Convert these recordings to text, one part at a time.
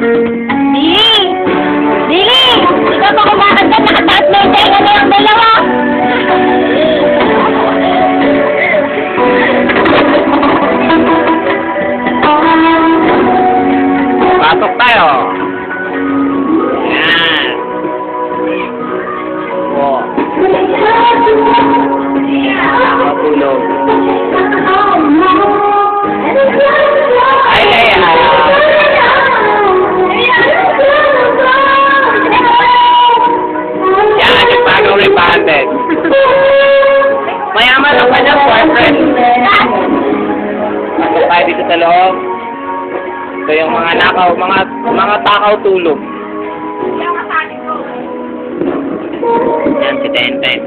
Dili! Dili! Ikaw pa kumakanta, nakataas na yung tenga na yung dalawa! Pasok tayo! Yan! Oh. Matulog. Ay, ay, ay! Yan, yung bagong rebanded. Mayaman ang kanyang boyfriend. Pasok tayo dito sa loob. Ito yung mga nakaw, mga takaw tulog. Yan si Tenten.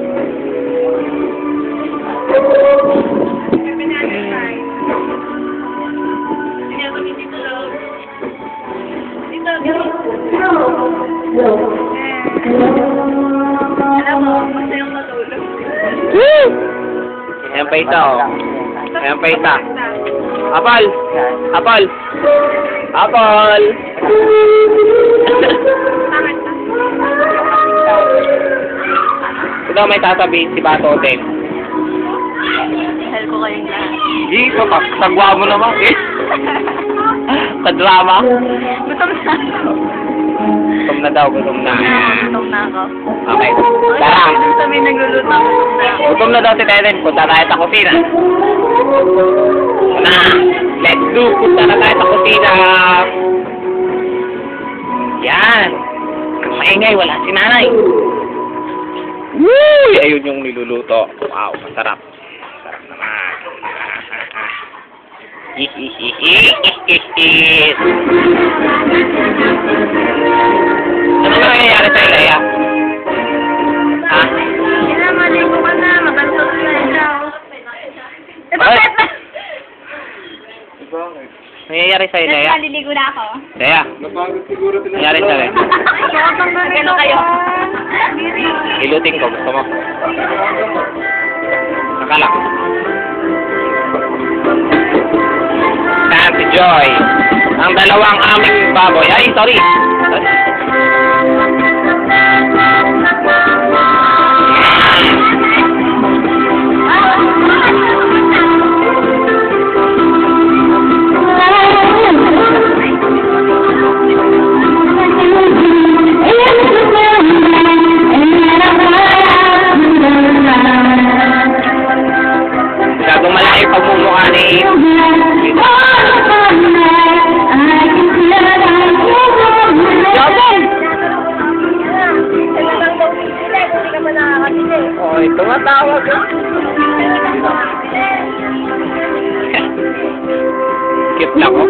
Alam mo, masayang matulog. Ayan pa isa, oh. Ayan pa isa. Apal! Apal! Apal! Ito may sasabihin si Bato Hotel. Mahal ko kayong lahat. Dito, sagwa mo naman eh. Sa drama. Gutom na ako. Gutom na daw, gutom na. Gutom na ako. Okay. Tara. Gusto may nagluluto ako. Gutom na daw si Teten. Punta tayo sa kusina. Na, let's do. Punta na tayo sa kusina. Yan. Ang maingay, wala si nanay. Woo! Ayun yung niluluto. Wow, masarap. Masarap naman. Ano na nangyayari sa Ilaya? Ha? Maligo ka na. Mabantot na ikaw. Ay! Nangyayari sa Ilaya? Maliligo na ako. Ilaya? Nangyayari sa Ilaya? Ano kayo? Ilutin ko. Gusto mo? Nakalak. Si Joy. Ang dalawang aming baboy. Ay, sorry. Gagong malaki pagmumukha ni oh, ito nga tawag. Cute lang, oh.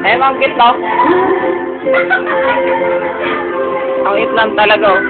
Eh, ma'am, cute lang. Ang itlan talaga, oh.